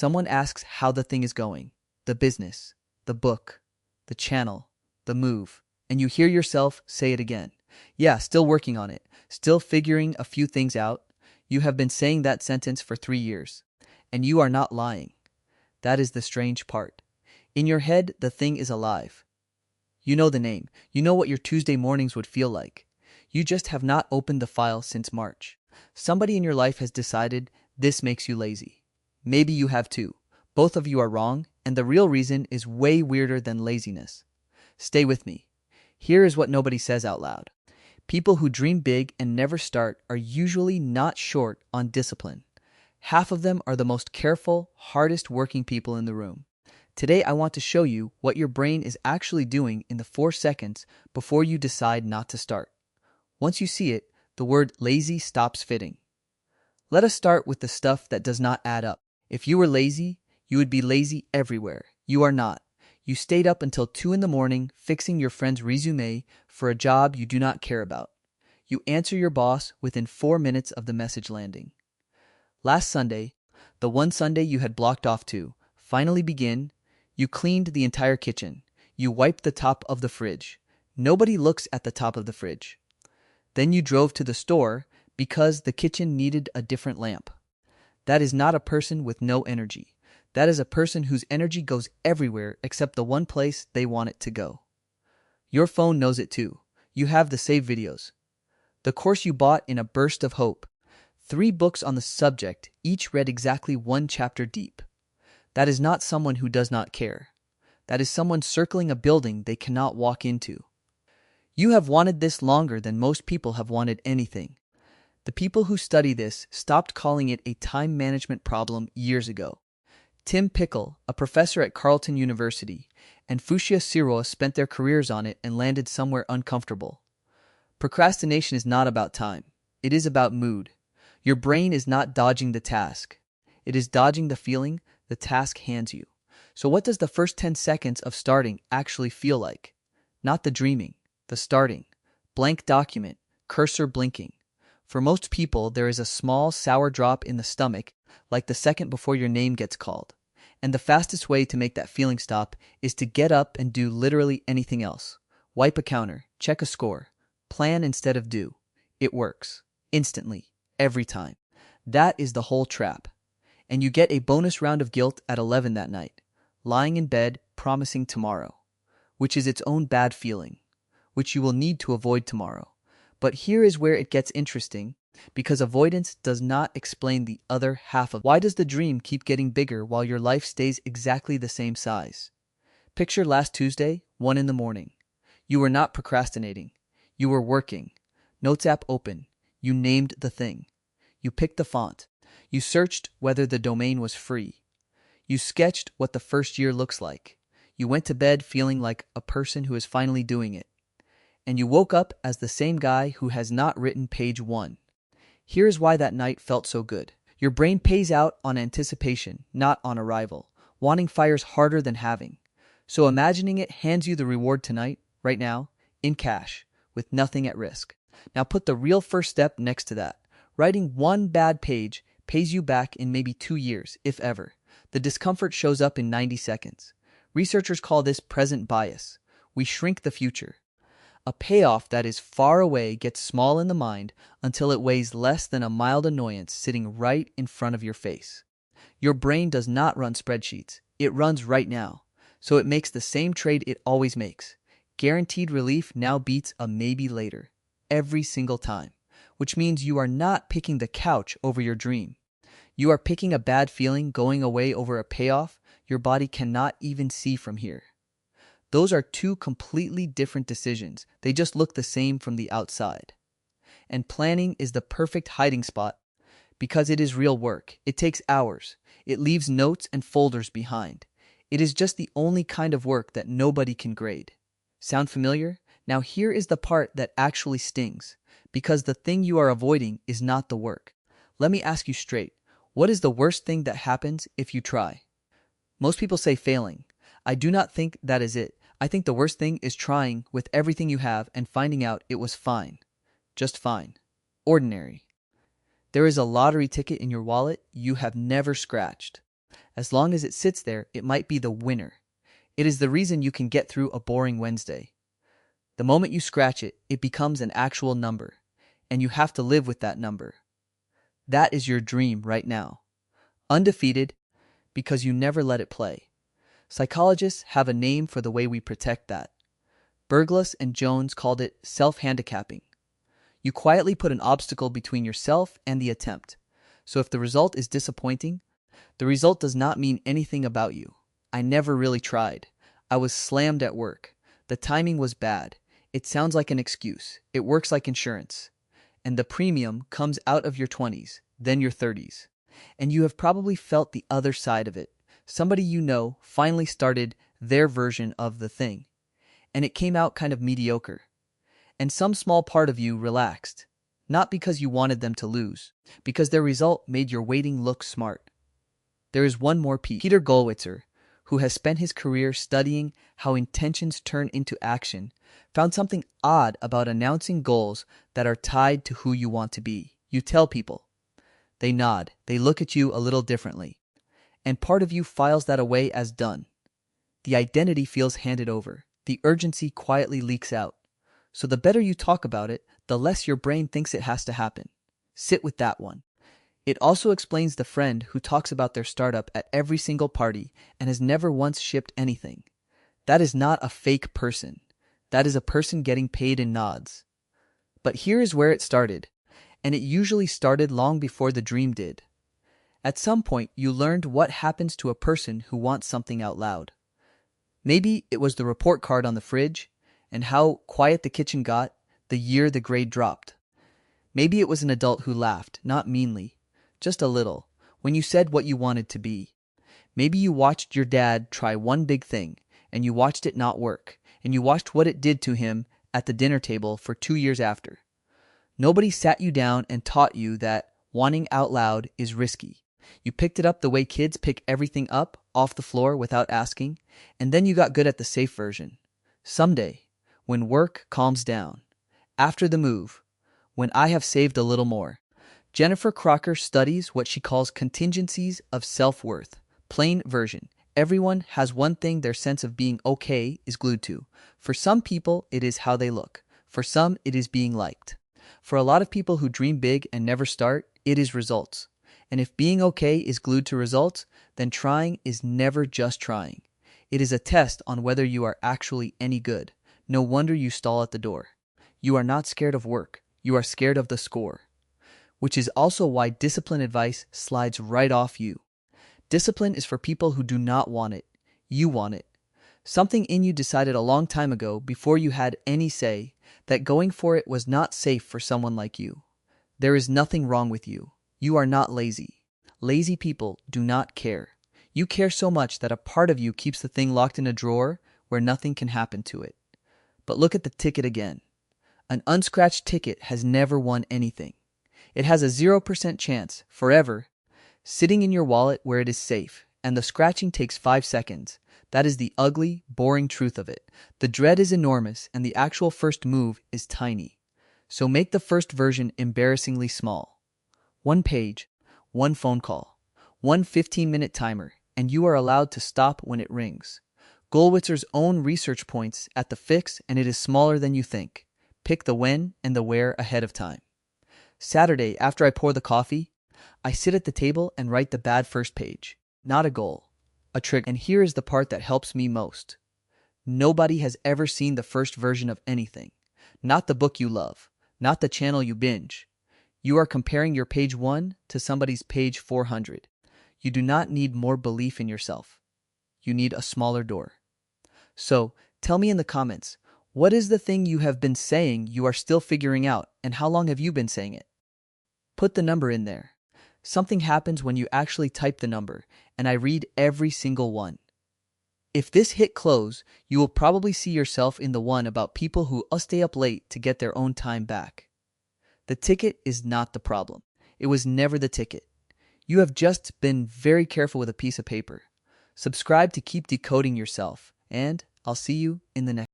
Someone asks how the thing is going, the business, the book, the channel, the move, and you hear yourself say it again. Yeah, still working on it, still figuring a few things out. You have been saying that sentence for 3 years, and you are not lying. That is the strange part. In your head, the thing is alive. You know the name. You know what your Tuesday mornings would feel like. You just have not opened the file since March. Somebody in your life has decided this makes you lazy. Maybe you have too. Both of you are wrong, and the real reason is way weirder than laziness. Stay with me. Here is what nobody says out loud. People who dream big and never start are usually not short on discipline. Half of them are the most careful, hardest working people in the room. Today, I want to show you what your brain is actually doing in the 4 seconds before you decide not to start. Once you see it, the word lazy stops fitting. Let us start with the stuff that does not add up. If you were lazy, you would be lazy everywhere. You are not. You stayed up until 2 in the morning fixing your friend's resume for a job you do not care about. You answer your boss within 4 minutes of the message landing. Last Sunday, the one Sunday you had blocked off to finally begin, you cleaned the entire kitchen. You wiped the top of the fridge. Nobody looks at the top of the fridge. Then you drove to the store because the kitchen needed a different lamp. That is not a person with no energy. That is a person whose energy goes everywhere except the one place they want it to go. Your phone knows it too. You have the saved videos. The course you bought in a burst of hope. 3 books on the subject, each read exactly 1 chapter deep. That is not someone who does not care. That is someone circling a building they cannot walk into. You have wanted this longer than most people have wanted anything. The people who study this stopped calling it a time management problem years ago. Tim Pickle, a professor at Carleton University, and Fushia Siroa spent their careers on it and landed somewhere uncomfortable. Procrastination is not about time. It is about mood. Your brain is not dodging the task. It is dodging the feeling the task hands you. So what does the first 10 seconds of starting actually feel like? Not the dreaming, the starting. Blank document, cursor blinking. For most people, there is a small, sour drop in the stomach, like the second before your name gets called. And the fastest way to make that feeling stop is to get up and do literally anything else. Wipe a counter, check a score, plan instead of do. It works. Instantly. Every time. That is the whole trap. And you get a bonus round of guilt at 11 that night, lying in bed promising tomorrow, which is its own bad feeling, which you will need to avoid tomorrow. But here is where it gets interesting, because avoidance does not explain the other half of why does the dream keep getting bigger while your life stays exactly the same size. Picture last Tuesday, 1 in the morning. You were not procrastinating. You were working. Notes app open. You named the thing. You picked the font. You searched whether the domain was free. You sketched what the first year looks like. You went to bed feeling like a person who is finally doing it. And you woke up as the same guy who has not written page 1. Here is why that night felt so good. Your brain pays out on anticipation, not on arrival. Wanting fires harder than having. So imagining it hands you the reward tonight, right now, in cash, with nothing at risk. Now put the real first step next to that. Writing 1 bad page pays you back in maybe 2 years, if ever. The discomfort shows up in 90 seconds. Researchers call this present bias. We shrink the future. A payoff that is far away gets small in the mind until it weighs less than a mild annoyance sitting right in front of your face. Your brain does not run spreadsheets. It runs right now. So it makes the same trade it always makes. Guaranteed relief now beats a maybe later. Every single time. Which means you are not picking the couch over your dream. You are picking a bad feeling going away over a payoff your body cannot even see from here. Those are 2 completely different decisions. They just look the same from the outside. And planning is the perfect hiding spot because it is real work. It takes hours. It leaves notes and folders behind. It is just the only kind of work that nobody can grade. Sound familiar? Now here is the part that actually stings, because the thing you are avoiding is not the work. Let me ask you straight. What is the worst thing that happens if you try? Most people say failing. I do not think that is it. I think the worst thing is trying with everything you have and finding out it was fine. Just fine. Ordinary. There is a lottery ticket in your wallet you have never scratched. As long as it sits there, it might be the winner. It is the reason you can get through a boring Wednesday. The moment you scratch it, it becomes an actual number, and you have to live with that number. That is your dream right now. Undefeated, because you never let it play. Psychologists have a name for the way we protect that. Berglas and Jones called it self-handicapping. You quietly put an obstacle between yourself and the attempt. So if the result is disappointing, the result does not mean anything about you. I never really tried. I was slammed at work. The timing was bad. It sounds like an excuse. It works like insurance. And the premium comes out of your 20s, then your 30s. And you have probably felt the other side of it. Somebody you know finally started their version of the thing. And it came out kind of mediocre. And some small part of you relaxed. Not because you wanted them to lose, because their result made your waiting look smart. There is one more piece. Peter Gollwitzer, who has spent his career studying how intentions turn into action, found something odd about announcing goals that are tied to who you want to be. You tell people. They nod. They look at you a little differently. And part of you files that away as done. The identity feels handed over. The urgency quietly leaks out. So the better you talk about it, the less your brain thinks it has to happen. Sit with that one. It also explains the friend who talks about their startup at every single party and has never once shipped anything. That is not a fake person. That is a person getting paid in nods. But here is where it started, and it usually started long before the dream did. At some point, you learned what happens to a person who wants something out loud. Maybe it was the report card on the fridge, and how quiet the kitchen got the year the grade dropped. Maybe it was an adult who laughed, not meanly, just a little, when you said what you wanted to be. Maybe you watched your dad try one big thing, and you watched it not work, and you watched what it did to him at the dinner table for 2 years after. Nobody sat you down and taught you that wanting out loud is risky. You picked it up the way kids pick everything up off the floor without asking, and then you got good at the safe version. Someday, when work calms down, after the move, when I have saved a little more. Jennifer Crocker studies what she calls contingencies of self-worth. Plain version. Everyone has one thing their sense of being okay is glued to. For some people, it is how they look. For some, it is being liked. For a lot of people who dream big and never start, it is results. And if being okay is glued to results, then trying is never just trying. It is a test on whether you are actually any good. No wonder you stall at the door. You are not scared of work. You are scared of the score. Which is also why discipline advice slides right off you. Discipline is for people who do not want it. You want it. Something in you decided a long time ago, before you had any say, that going for it was not safe for someone like you. There is nothing wrong with you. You are not lazy. Lazy people do not care. You care so much that a part of you keeps the thing locked in a drawer where nothing can happen to it. But look at the ticket again. An unscratched ticket has never won anything. It has a 0% chance, forever, sitting in your wallet where it is safe, and the scratching takes 5 seconds. That is the ugly, boring truth of it. The dread is enormous, and the actual first move is tiny. So make the first version embarrassingly small. 1 page, 1 phone call, 1 15-minute timer, and you are allowed to stop when it rings. Gollwitzer's own research points at the fix, and it is smaller than you think. Pick the when and the where ahead of time. Saturday, after I pour the coffee, I sit at the table and write the bad first page. Not a goal, a trick. And here is the part that helps me most. Nobody has ever seen the first version of anything. Not the book you love, not the channel you binge. You are comparing your page 1 to somebody's page 400. You do not need more belief in yourself. You need a smaller door. So, tell me in the comments, what is the thing you have been saying you are still figuring out, and how long have you been saying it? Put the number in there. Something happens when you actually type the number, and I read every single one. If this hit close, you will probably see yourself in the one about people who stay up late to get their own time back. The ticket is not the problem. It was never the ticket. You have just been very careful with a piece of paper. Subscribe to keep decoding yourself, and I'll see you in the next.